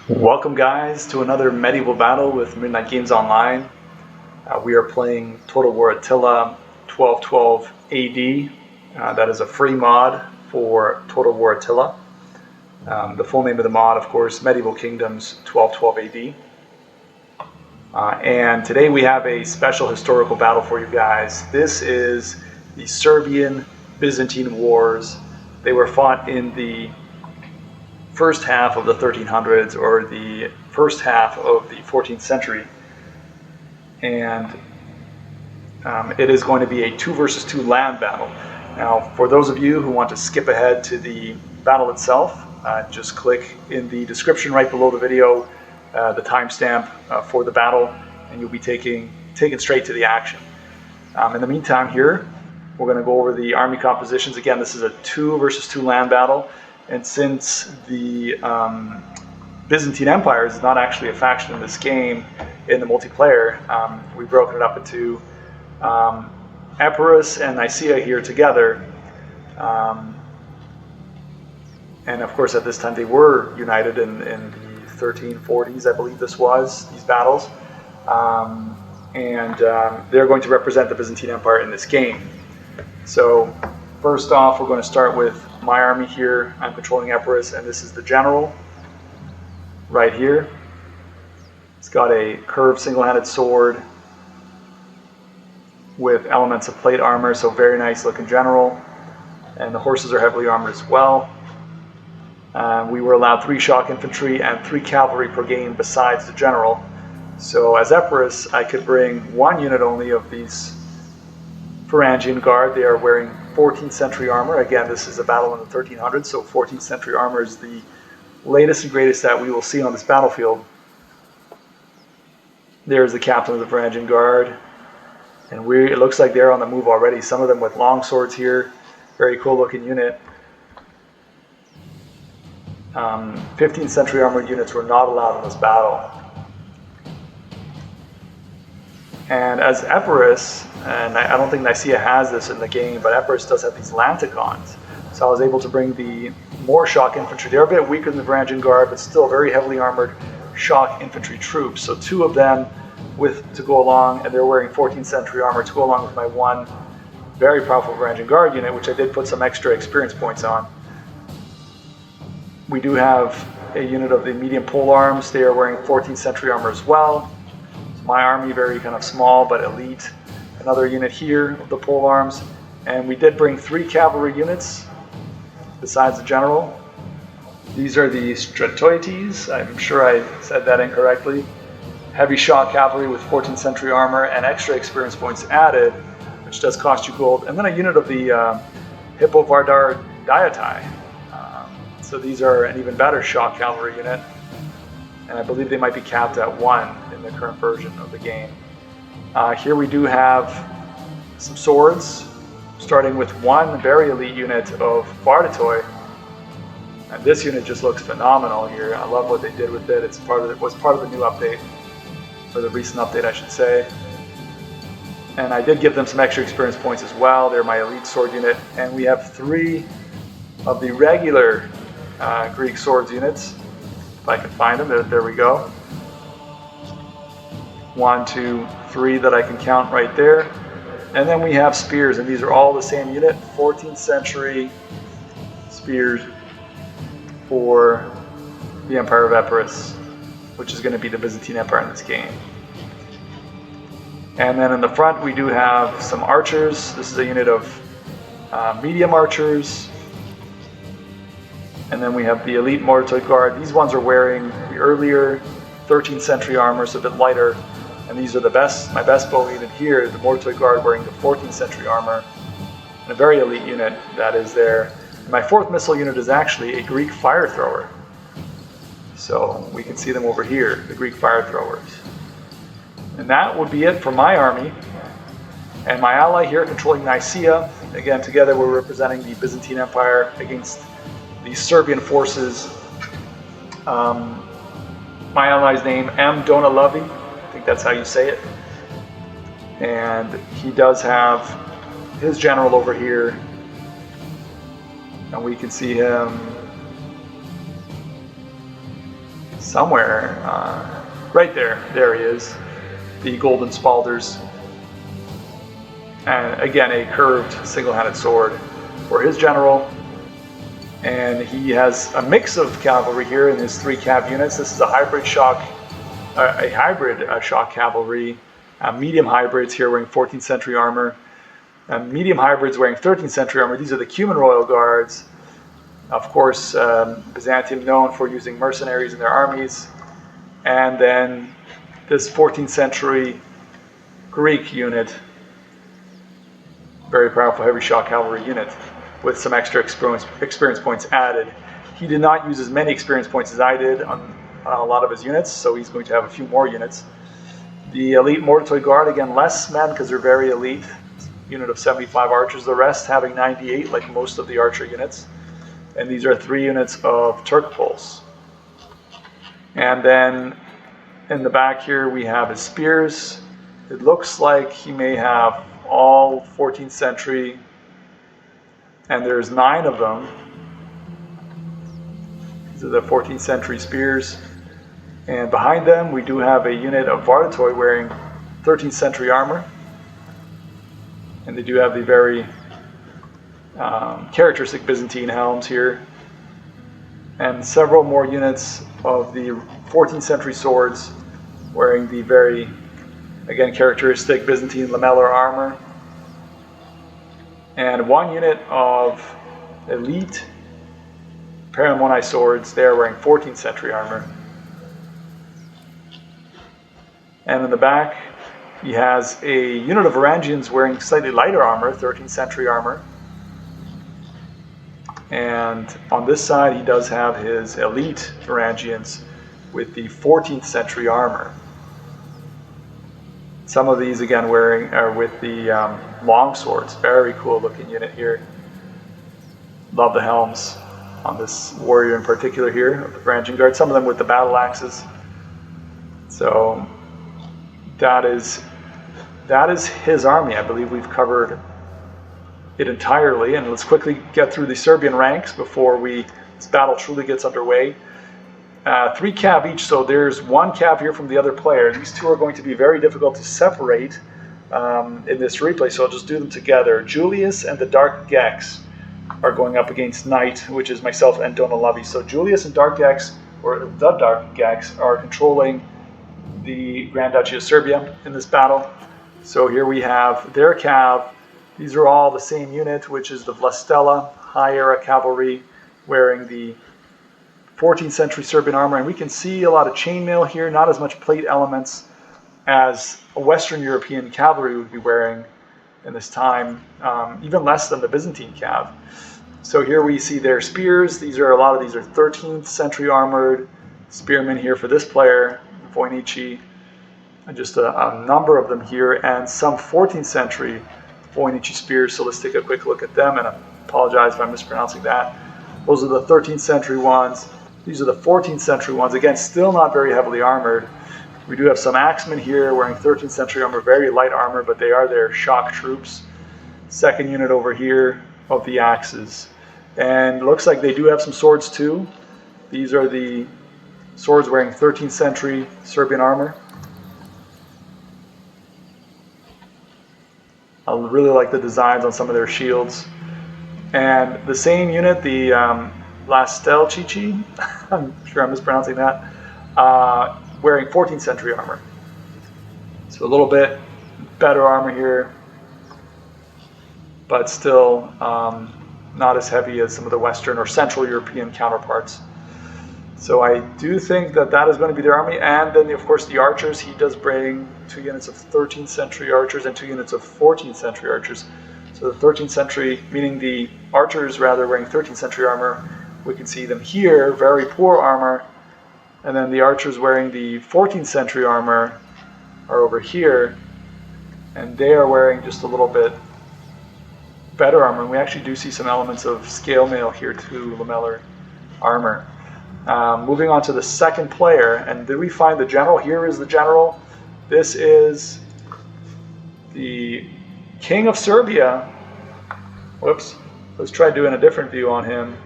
Welcome guys to another medieval battle with Midnight Games Online. We are playing Total War Attila 1212 AD. That is a free mod for Total War Attila. The full name of the mod, of course, Medieval Kingdoms 1212 AD. And today we have a special historical battle for you guys. This is the Serbian-Byzantine Wars. They were fought in the first half of the 1300s or the first half of the 14th century, and it is going to be a 2 versus 2 land battle. Now, for those of you who want to skip ahead to the battle itself, just click in the description right below the video the timestamp for the battle, and you'll be taken straight to the action. In the meantime here, we're going to go over the army compositions. Again, this is a 2 versus 2 land battle. And since the Byzantine Empire is not actually a faction in this game, in the multiplayer, we've broken it up into Epirus and Nicaea here together. And of course, at this time, they were united in the 1340s, I believe this was, these battles. They're going to represent the Byzantine Empire in this game. So first off, we're going to start with my army here. I'm controlling Epirus, and this is the general right here. It's got a curved single-handed sword with elements of plate armor, so very nice looking general. And the horses are heavily armored as well. We were allowed 3 shock infantry and 3 cavalry per game besides the general. So as Epirus, I could bring 1 unit only of these Varangian Guard. They are wearing 14th century armor. Again, this is a battle in the 1300s, so 14th century armor is the latest and greatest that we will see on this battlefield. There's the captain of the Varangian Guard, and it looks like they're on the move already. Some of them with long swords here. Very cool looking unit. 15th century armored units were not allowed in this battle. And as Epirus, and I don't think Nicaea has this in the game, but Epirus does have these Lanticons. So I was able to bring the more shock infantry. They're a bit weaker than the Varangian Guard, but still very heavily armored shock infantry troops. So 2 of them to go along, and they're wearing 14th century armor to go along with my 1 very powerful Varangian Guard unit, which I did put some extra experience points on. We do have a unit of the medium pole arms. They are wearing 14th century armor as well. My army, very kind of small but elite. Another unit here of the pole arms, and we did bring 3 cavalry units besides the general. These are the Stratoites. I'm sure I said that incorrectly. Heavy shock cavalry with 14th century armor and extra experience points added, which does cost you gold. And then a unit of the Hippo Vardar Diatai. So these are an even better shock cavalry unit, and I believe they might be capped at 1 in the current version of the game. Here we do have some swords, starting with 1 very elite unit of Vardatoi. And this unit just looks phenomenal here. I love what they did with it. It was part of the new update, or the recent update I should say. And I did give them some extra experience points as well. They're my elite sword unit. And we have 3 of the regular Greek swords units. If I can find them, there we go. 1, 2, 3 that I can count right there. And then we have spears, and these are all the same unit, 14th century spears for the Empire of Epirus, which is going to be the Byzantine Empire in this game. And then in the front we do have some archers. This is a unit of medium archers. And then we have the elite Mortoid Guard. These ones are wearing the earlier 13th century armor, so a bit lighter. And these are my best bow unit here, the Mortoid Guard wearing the 14th century armor. And a very elite unit that is there. And my 4th missile unit is actually a Greek fire thrower. So we can see them over here, the Greek fire throwers. And that would be it for my army. And my ally here controlling Nicaea. Again, together we're representing the Byzantine Empire against the Serbian forces. My ally's name, M. Donalavi, I think that's how you say it. And he does have his general over here. And we can see him somewhere. Right there. There he is. The golden spalders. And again, a curved single-handed sword for his general. And he has a mix of cavalry here in his 3 cav units. This is a hybrid shock cavalry. Medium hybrids here wearing 14th century armor. Medium hybrids wearing 13th century armor. These are the Cuman Royal Guards. Of course, Byzantium known for using mercenaries in their armies. And then this 14th century Greek unit. Very powerful heavy shock cavalry unit with some extra experience points added. He did not use as many experience points as I did on a lot of his units, so he's going to have a few more units. The elite Morditoy Guard, again, less men because they're very elite. Unit of 75 archers, the rest having 98 like most of the archer units. And these are 3 units of Turk Poles. And then in the back here we have his spears. It looks like he may have all 14th century, and there's 9 of them. These are the 14th century spears. And behind them we do have a unit of Vardatoy wearing 13th century armor. And they do have the very characteristic Byzantine helms here. And several more units of the 14th century swords wearing the very, again, characteristic Byzantine lamellar armor. And 1 unit of elite Paramoni swords, they are wearing 14th century armor. And in the back, he has a unit of Varangians wearing slightly lighter armor, 13th century armor. And on this side, he does have his elite Varangians with the 14th century armor. Some of these, again, wearing with the long swords. Very cool looking unit here. Love the helms on this warrior in particular here, of the Varangian Guard. Some of them with the battle axes. So that is his army. I believe we've covered it entirely, and let's quickly get through the Serbian ranks before this battle truly gets underway. 3 cav each, so there's 1 cav here from the other player. These 2 are going to be very difficult to separate in this replay, so I'll just do them together. Julius and the Dark Gex are going up against Knight, which is myself and Donalavi. So Julius and Dark Gex, or the Dark Gex, are controlling the Grand Duchy of Serbia in this battle. So here we have their cav. These are all the same unit, which is the Vlastela High Era Cavalry, wearing the 14th century Serbian armor. And we can see a lot of chainmail here, not as much plate elements as a Western European cavalry would be wearing in this time, even less than the Byzantine cav. So here we see their spears. A lot of these are 13th century armored spearmen here for this player, Voinici. And just a number of them here, and some 14th century Voinici spears. So let's take a quick look at them, and I apologize if I'm mispronouncing that. Those are the 13th century ones. These are the 14th century ones. Again, still not very heavily armored. We do have some axemen here wearing 13th century armor, very light armor, but they are their shock troops. Second unit over here of the axes. And it looks like they do have some swords too. These are the swords wearing 13th century Serbian armor. I really like the designs on some of their shields. And the same unit, the Lastelcici, I'm sure I'm mispronouncing that, wearing 14th century armor. So a little bit better armor here, but still not as heavy as some of the Western or Central European counterparts. So I do think that that is going to be their army. And then, of course, the archers. He does bring 2 units of 13th century archers and 2 units of 14th century archers. So the 13th century, meaning the archers rather wearing 13th century armor, we can see them here, very poor armor. And then the archers wearing the 14th century armor are over here. And they are wearing just a little bit better armor. And we actually do see some elements of scale mail here too, lamellar armor. Moving on to the second player, and did we find the general? Here is the general. This is the King of Serbia. Whoops. Let's try doing a different view on him,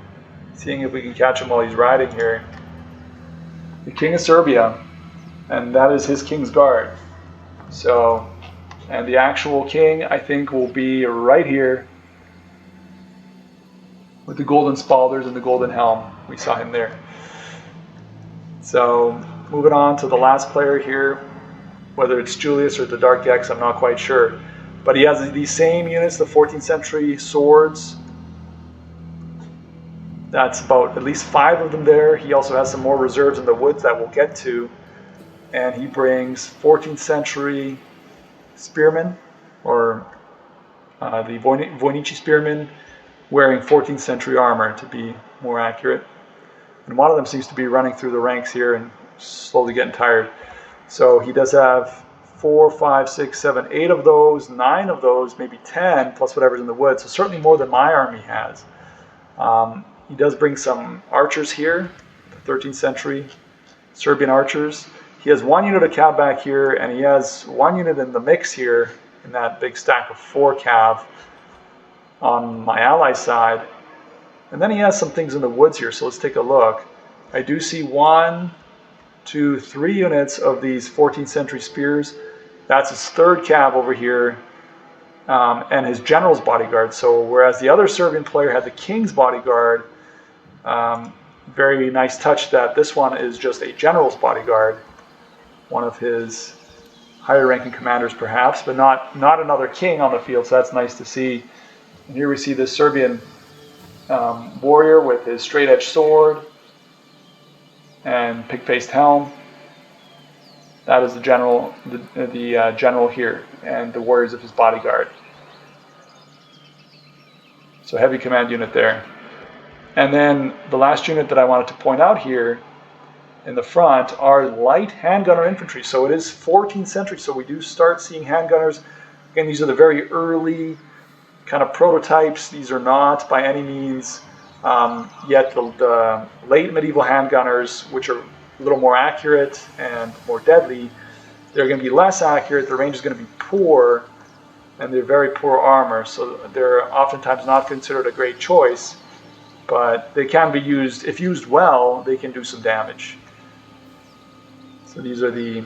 seeing if we can catch him while he's riding here. the King of Serbia, and that is his King's Guard. So, and the actual king, I think, will be right here with the golden spalders and the golden helm. We saw him there. So, moving on to the last player here, whether it's Julius or the Dark X, I'm not quite sure. But he has these same units, the 14th century swords. That's about at least 5 of them there. He also has some more reserves in the woods that we'll get to. And he brings 14th century spearmen, or the Voinichi spearmen, wearing 14th century armor to be more accurate. And one of them seems to be running through the ranks here and slowly getting tired. So he does have 4, 5, 6, 7, 8 of those, 9 of those, maybe 10, plus whatever's in the woods. So certainly more than my army has. He does bring some archers here, the 13th century Serbian archers. He has 1 unit of cav back here, and he has 1 unit in the mix here, in that big stack of 4 cav on my ally side. And then he has some things in the woods here, so let's take a look. I do see 1, 2, 3 units of these 14th century spears. That's his 3rd cav over here, and his general's bodyguard. So whereas the other Serbian player had the king's bodyguard, very nice touch that this one is just a general's bodyguard, one of his higher ranking commanders perhaps, but not another king on the field, so that's nice to see. And here we see this Serbian warrior with his straight edge sword and pig-faced helm. That is the general, the general here, and the warriors of his bodyguard. So heavy command unit there. And then the last unit that I wanted to point out here in the front are light handgunner infantry. So it is 14th century, so we do start seeing handgunners. Again, these are the very early kind of prototypes. These are not by any means yet the late medieval handgunners, which are a little more accurate and more deadly. They're going to be less accurate, the range is going to be poor, and they're very poor armor, so they're oftentimes not considered a great choice, but they can be used, if used well, they can do some damage. So these are the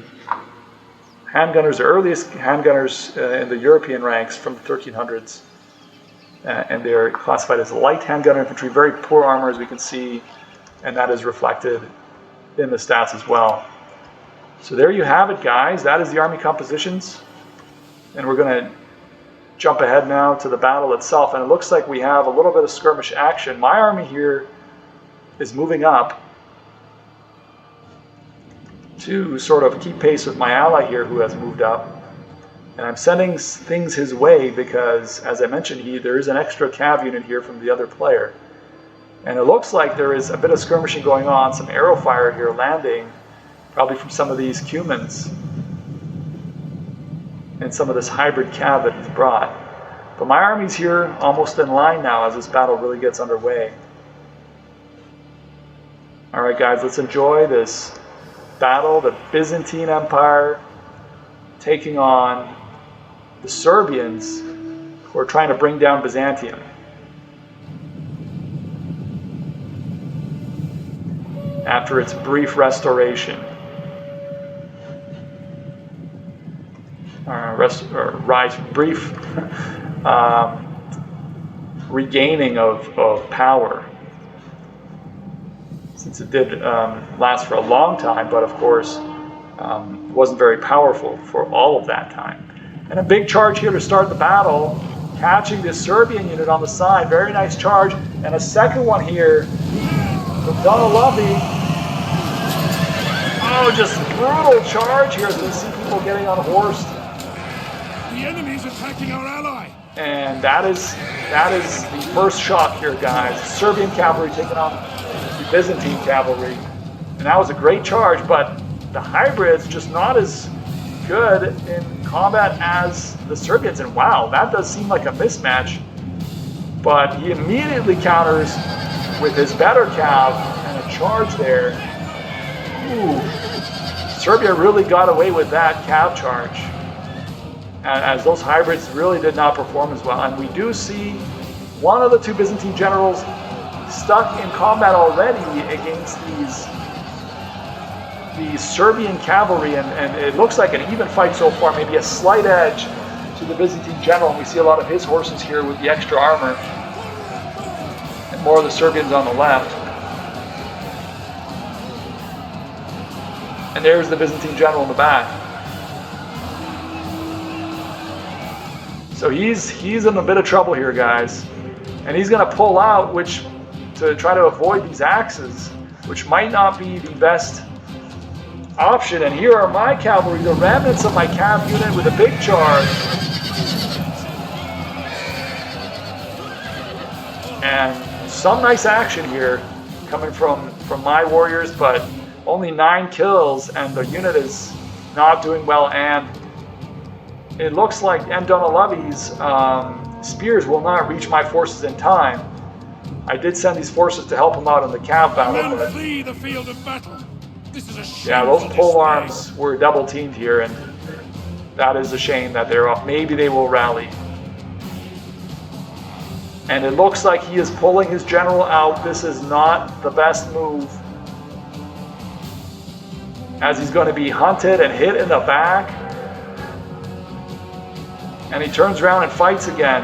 handgunners, the earliest handgunners in the European ranks from the 1300s. And they're classified as light handgun infantry, very poor armor as we can see, and that is reflected in the stats as well. So there you have it, guys. That is the army compositions, and we're going to jump ahead now to the battle itself, and it looks like we have a little bit of skirmish action. My army here is moving up to sort of keep pace with my ally here who has moved up. And I'm sending things his way because, as I mentioned, there is an extra cav unit here from the other player. And it looks like there is a bit of skirmishing going on, some arrow fire here landing, probably from some of these Cumans and some of this hybrid cav that he's brought. But my army's here almost in line now as this battle really gets underway. Alright guys, let's enjoy this battle, the Byzantine Empire taking on the Serbians who are trying to bring down Byzantium. After its brief restoration. Brief regaining of power. Since it did last for a long time, but of course wasn't very powerful for all of that time. And a big charge here to start the battle, catching this Serbian unit on the side. Very nice charge. And a second one here from Donalovi. Oh, just brutal charge here as we see people getting unhorsed. The enemy is attacking our ally. And that is the first shock here, guys. Serbian cavalry taking on the Byzantine cavalry. And that was a great charge, but the hybrids just not as good in combat as the Serbians. And wow, that does seem like a mismatch. But he immediately counters with his better cav and a charge there. Ooh. Serbia really got away with that cav charge, as those hybrids really did not perform as well. And we do see one of the 2 Byzantine generals stuck in combat already against these the Serbian cavalry, and it looks like an even fight so far, maybe a slight edge to the Byzantine general. And we see a lot of his horses here with the extra armor, and more of the Serbians on the left. And there's the Byzantine general in the back. So he's in a bit of trouble here, guys. And he's going to pull out, which to try to avoid these axes, which might not be the best option. And here are my cavalry, the remnants of my cav unit with a big charge. And some nice action here coming from my warriors, but only 9 kills, and the unit is not doing well. And it looks like Donalevi's spears will not reach my forces in time. I did send these forces to help him out in the cav battle. Men flee the field of battle. This is a yeah, those pole arms were double teamed here, and that is a shame that they're off. Maybe they will rally. And it looks like he is pulling his general out. This is not the best move, as he's going to be hunted and hit in the back. And he turns around and fights again.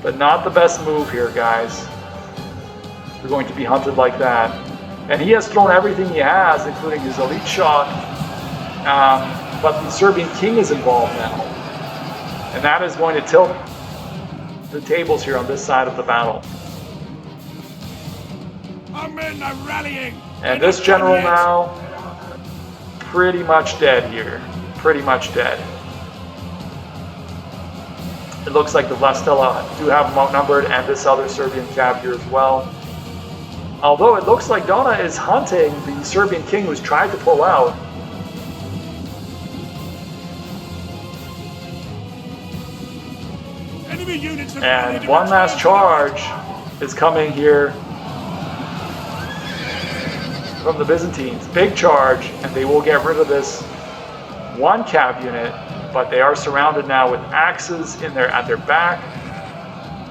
But not the best move here, guys. We're going to be hunted like that. And he has thrown everything he has, including his elite shock. But the Serbian king is involved now. And that is going to tilt the tables here on this side of the battle. Our men are rallying. And this general now, pretty much dead here. Pretty much dead. It looks like the Vlastela do have them outnumbered, and this other Serbian cav here as well. Although it looks like Dona is hunting the Serbian king who's tried to pull out. Enemy units have And one last charge is coming here from the Byzantines. Big charge, and they will get rid of this one cav unit, but they are surrounded now with axes at their back,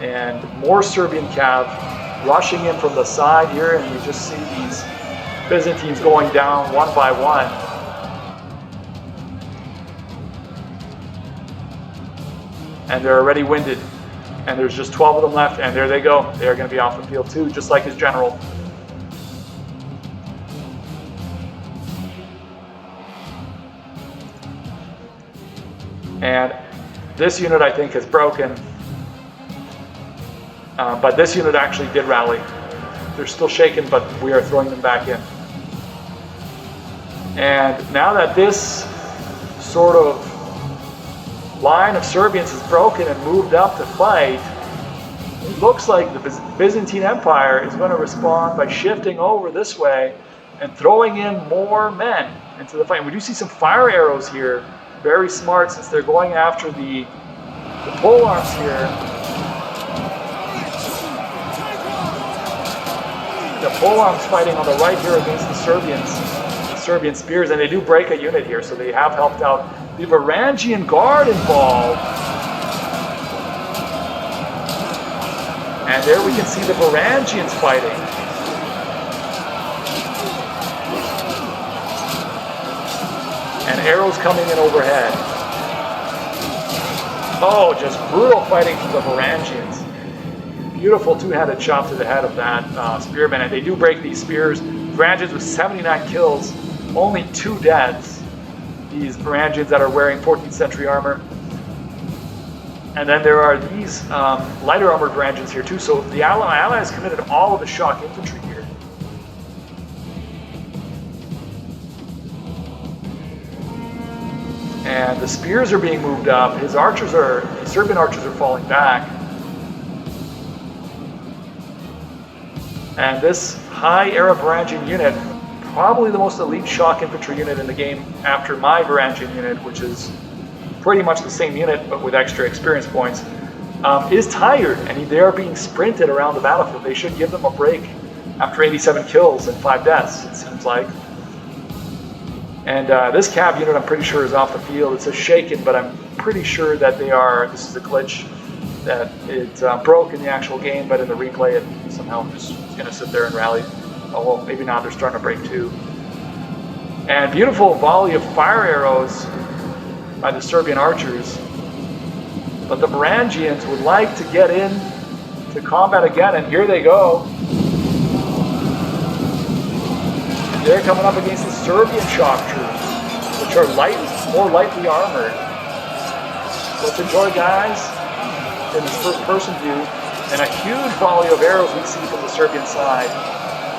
and more Serbian cav rushing in from the side here, and you just see these Byzantines going down one by one. And they're already winded, and there's just 12 of them left, and there they go. They're going to be off the field too, just like his general. And this unit, I think, is broken. But this unit actually did rally. They're still shaken, but we are throwing them back in. And now that this sort of line of Serbians is broken and moved up to fight, it looks like the Byzantine Empire is going to respond by shifting over this way and throwing in more men into the fight. And we do see some fire arrows here. Very smart, since they're going after the pole arms here. The pole arms fighting on the right here against the Serbian spears, and they do break a unit here, so they have helped out. The Varangian Guard involved. And there we can see the Varangians fighting. And arrows coming in overhead. Oh, just brutal fighting from the Varangians. Beautiful two-handed chop to the head of that spearman. And they do break these spears. Varangians with 79 kills, only 2 deaths. These Varangians that are wearing 14th century armor. And then there are these lighter armored Varangians here too. So the Allies committed all of the shock infantry here. And the spears are being moved up. The Serbian archers are falling back. And this high Arab Varangian unit, probably the most elite shock infantry unit in the game after my Varangian unit, which is pretty much the same unit but with extra experience points, is tired, and they are being sprinted around the battlefield. They should give them a break after 87 kills and 5 deaths, it seems like. And this cav unit, I'm pretty sure, is off the field. It says shaken, but I'm pretty sure that this is a glitch, that it broke in the actual game, but in the replay it somehow just is going to sit there and rally. Oh, well, maybe not. They're starting to break too. And beautiful volley of fire arrows by the Serbian archers. But the Varangians would like to get in to combat again, and here they go. And they're coming up against the Serbian shock troops, which are more lightly armored. Let's enjoy, guys, in this first-person view, and a huge volley of arrows we see from the Serbian side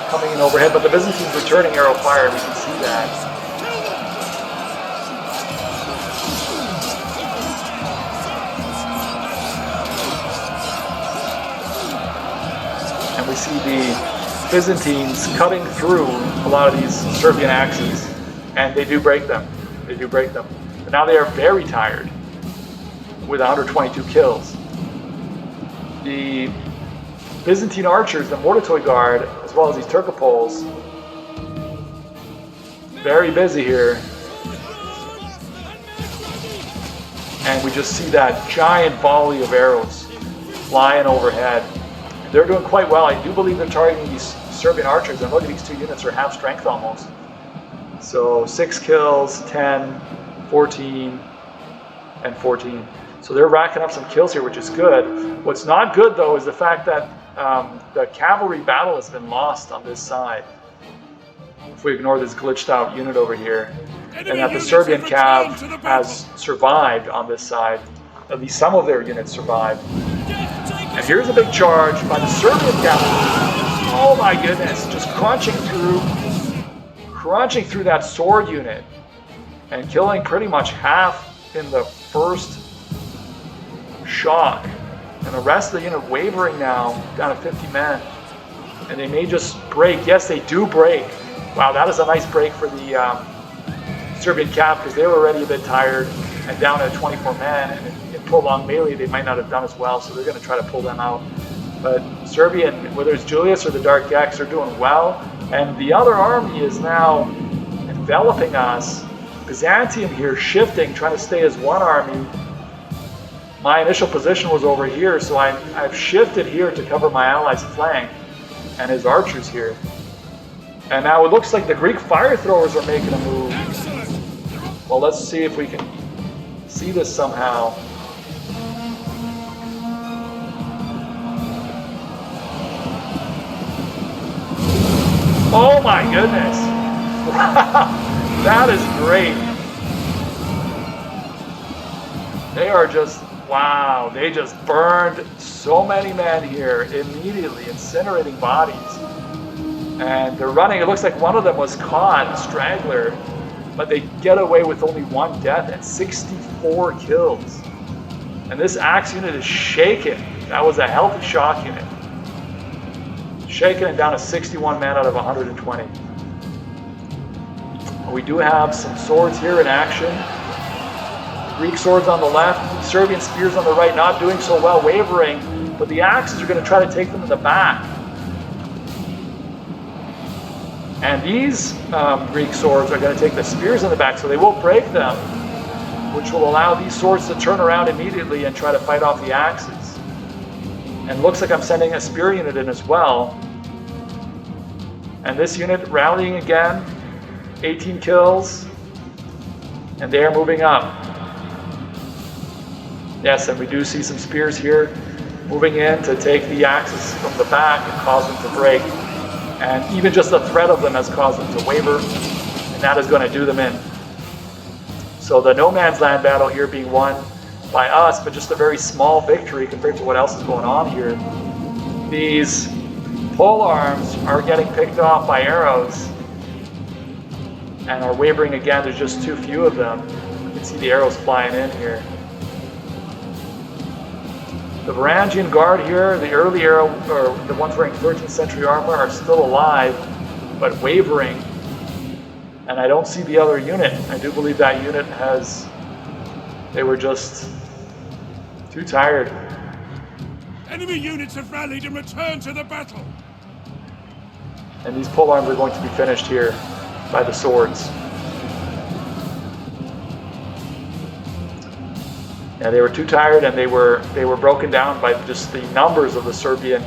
coming in overhead, but the Byzantines returning arrow fire, we can see that. And we see the Byzantines cutting through a lot of these Serbian axes, and they do break them. They do break them. But now they are very tired with 122 kills. The Byzantine archers, the Mortatoy Guard, as well as these Turcopoles, very busy here. And we just see that giant volley of arrows flying overhead. They're doing quite well. I do believe they're targeting these Serbian archers, and look at these two units are half strength almost. So 6 kills, 10, 14, and 14. So they're racking up some kills here, which is good. What's not good, though, is the fact that the cavalry battle has been lost on this side. If we ignore this glitched out unit over here, and that the Serbian cav has survived on this side. At least some of their units survived. And here's a big charge by the Serbian cavalry. Oh my goodness, just crunching through that sword unit and killing pretty much half in the first shock. And the rest of the unit wavering now, down to 50 men. And they may just break. Yes, they do break. Wow, that is a nice break for the Serbian cav, because they were already a bit tired and down to 24 men. And in prolonged melee, they might not have done as well, so they're going to try to pull them out. But Serbian, whether it's Julius or the Dark Gex, are doing well. And the other army is now enveloping us. Byzantium here shifting, trying to stay as one army. My initial position was over here, so I've shifted here to cover my allies' flank and his archers here. And now it looks like the Greek fire throwers are making a move. Well, let's see if we can see this somehow. Oh my goodness! That is great. They are just, wow, they just burned so many men here immediately, incinerating bodies. And they're running, it looks like one of them was caught, a straggler, but they get away with only 1 death and 64 kills. And this axe unit is shaken. That was a healthy shock unit. Shaken and down to 61 men out of 120. We do have some swords here in action. Greek swords on the left, Serbian spears on the right, not doing so well, wavering, but the axes are going to try to take them in the back. And these Greek swords are going to take the spears in the back, so they will break them, which will allow these swords to turn around immediately and try to fight off the axes. And looks like I'm sending a spear unit in as well. And this unit rallying again, 18 kills, and they are moving up. Yes, and we do see some spears here moving in to take the axes from the back and cause them to break. And even just the threat of them has caused them to waver, and that is going to do them in. So the no man's land battle here being won by us, but just a very small victory compared to what else is going on here. These pole arms are getting picked off by arrows and are wavering again. There's just too few of them. You can see the arrows flying in here. The Varangian Guard here, the early arrow, or the ones wearing 13th century armor, are still alive, but wavering. And I don't see the other unit. I do believe that unit they were just too tired. Enemy units have rallied and returned to the battle. And these pole arms are going to be finished here by the swords. Yeah, they were too tired, and they were broken down by just the numbers of the Serbian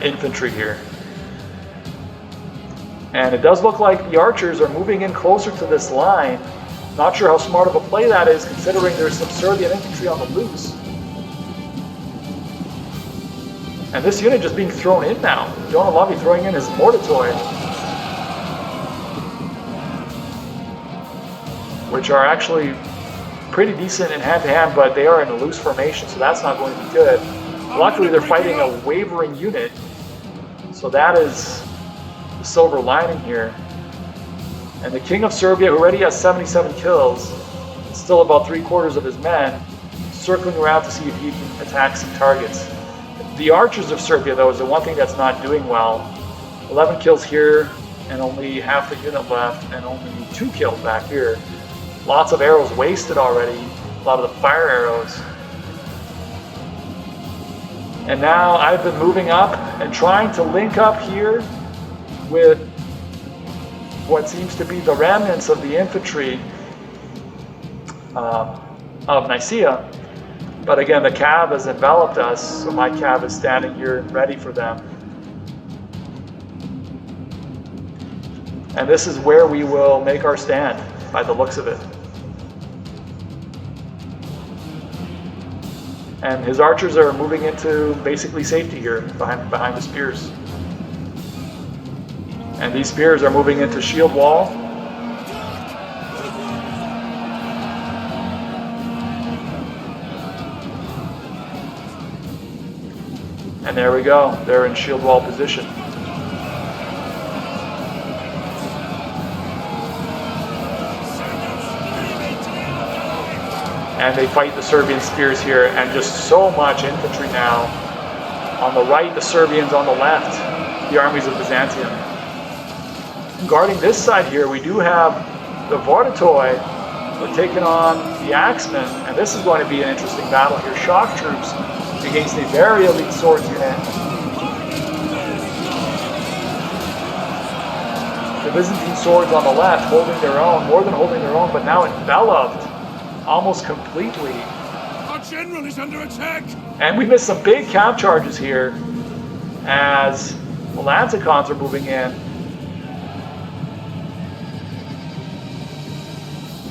infantry here. And it does look like the archers are moving in closer to this line. Not sure how smart of a play that is, considering there's some Serbian infantry on the loose. And this unit just being thrown in now. Donalavi throwing in his Morditoy, which are actually pretty decent in hand-to-hand, but they are in a loose formation, so that's not going to be good. Luckily, they're fighting a wavering unit, so that is the silver lining here. And the King of Serbia, who already has 77 kills, still about 3/4 of his men, circling around to see if he can attack some targets. The archers of Serbia, though, is the one thing that's not doing well. 11 kills here, and only half the unit left, and only 2 kills back here. Lots of arrows wasted already, a lot of the fire arrows. And now I've been moving up and trying to link up here with what seems to be the remnants of the infantry of Nicaea. But again, the cav has enveloped us, so my cav is standing here ready for them. And this is where we will make our stand, by the looks of it. And his archers are moving into basically safety here, behind the spears. And these spears are moving into shield wall. And there we go, they're in shield wall position. And they fight the Serbian spears here, and just so much infantry now. On the right, the Serbians; on the left, the armies of Byzantium. Guarding this side here, we do have the Vorditoi. We're taking on the Axemen, and this is going to be an interesting battle here. Shock troops against a very elite swords unit. The Byzantine swords on the left holding their own, more than holding their own, but now enveloped almost completely. Our general is under attack! And we missed some big cap charges here as the Lancicons are moving in.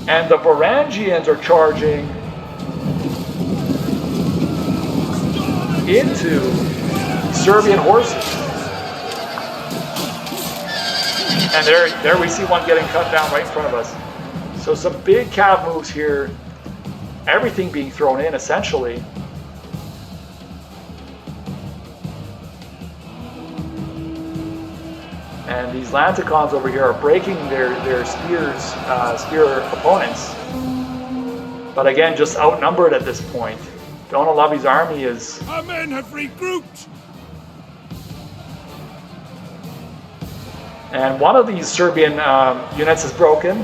And the Varangians are charging into Serbian horses. And there we see one getting cut down right in front of us. So some big cav moves here. Everything being thrown in, essentially. And these Lancicons over here are breaking their spear opponents. But again, just outnumbered at this point. Donalavi's army is... Our men have regrouped! And one of these Serbian units is broken.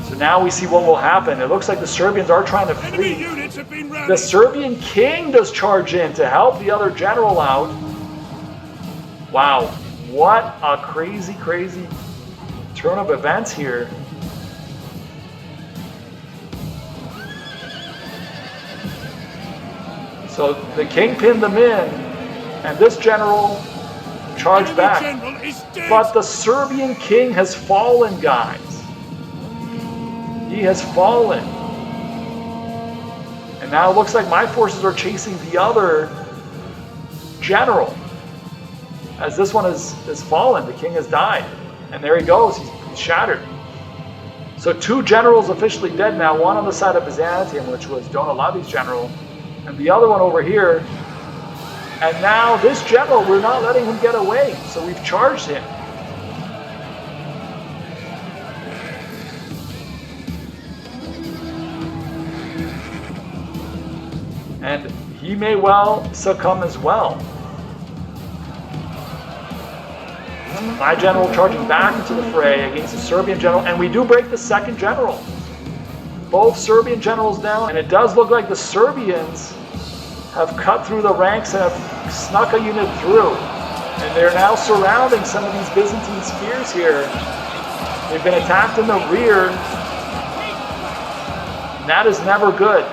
So now we see what will happen. It looks like the Serbians are trying to flee. Enemy units have been routed. The Serbian king does charge in to help the other general out. Wow, what a crazy, crazy turn of events here. So the king pinned them in, and this general charged back. General is dead. But the Serbian king has fallen, guys. He has fallen. And now it looks like my forces are chasing the other general. As this one has fallen, the king has died. And there he goes, he's shattered. So 2 generals officially dead now, one on the side of Byzantium, which was Donalavi's general, and the other one over here. And now this general, we're not letting him get away, so we've charged him. And he may well succumb as well. My general charging back into the fray against the Serbian general, and we do break the second general. Both Serbian generals down, and it does look like the Serbians have cut through the ranks and have snuck a unit through. And they're now surrounding some of these Byzantine spears here. They've been attacked in the rear. And that is never good.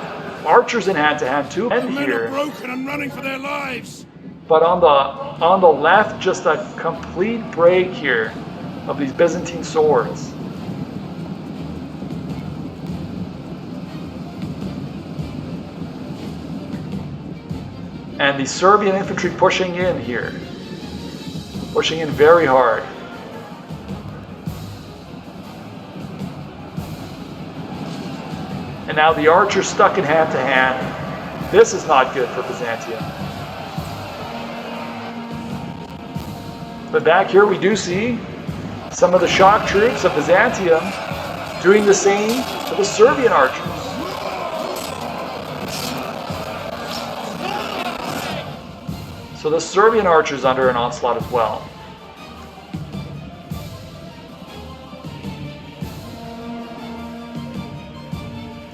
Archers in hand-to-hand too. The And men here. are broken and running for their lives. But on the left, just a complete break here of these Byzantine swords. And the Serbian infantry pushing in here. Pushing in very hard. And now the archers stuck in hand to hand. This is not good for Byzantium. But back here we do see some of the shock troops of Byzantium doing the same to the Serbian archers. So the Serbian archers under an onslaught as well.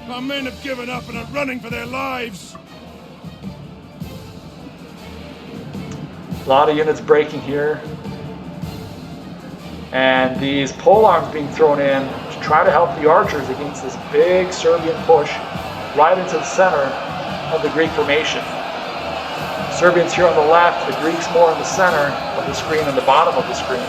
Our men have given up and are running for their lives. A lot of units breaking here. And these pole arms being thrown in to try to help the archers against this big Serbian push right into the center of the Greek formation. Serbians here on the left, the Greeks more in the center of the screen and the bottom of the screen.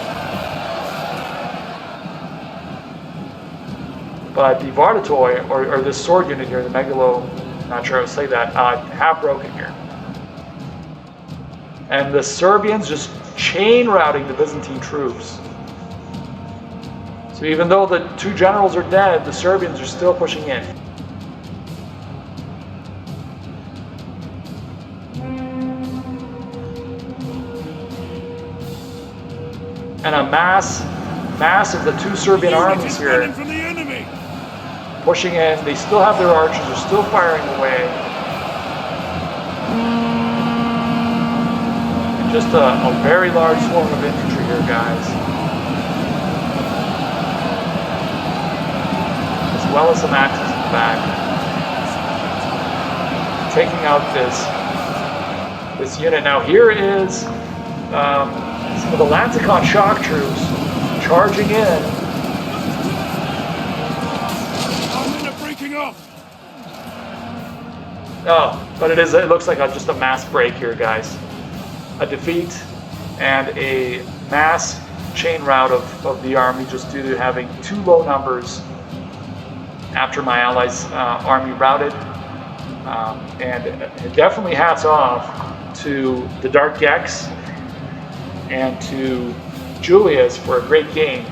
But the Vardatoi, or this sword unit here, the Megalo, not sure how to say that, half broken here. And the Serbians just chain routing the Byzantine troops. So even though the two generals are dead, the Serbians are still pushing in. And a mass of the two Serbian armies here From the enemy. pushing in. They still have their archers, they're still firing away. And just a very large swarm of infantry here, guys. As well as some axes in the back. Taking out this unit. Now here is some of the Lanzikon shock troops charging in. Our men are breaking off. Oh, but it looks like just a mass break here, guys. A defeat and a mass chain rout of the army just due to having too low numbers after my allies' army routed. And definitely hats off to the Dark Gex and to Julius for a great game.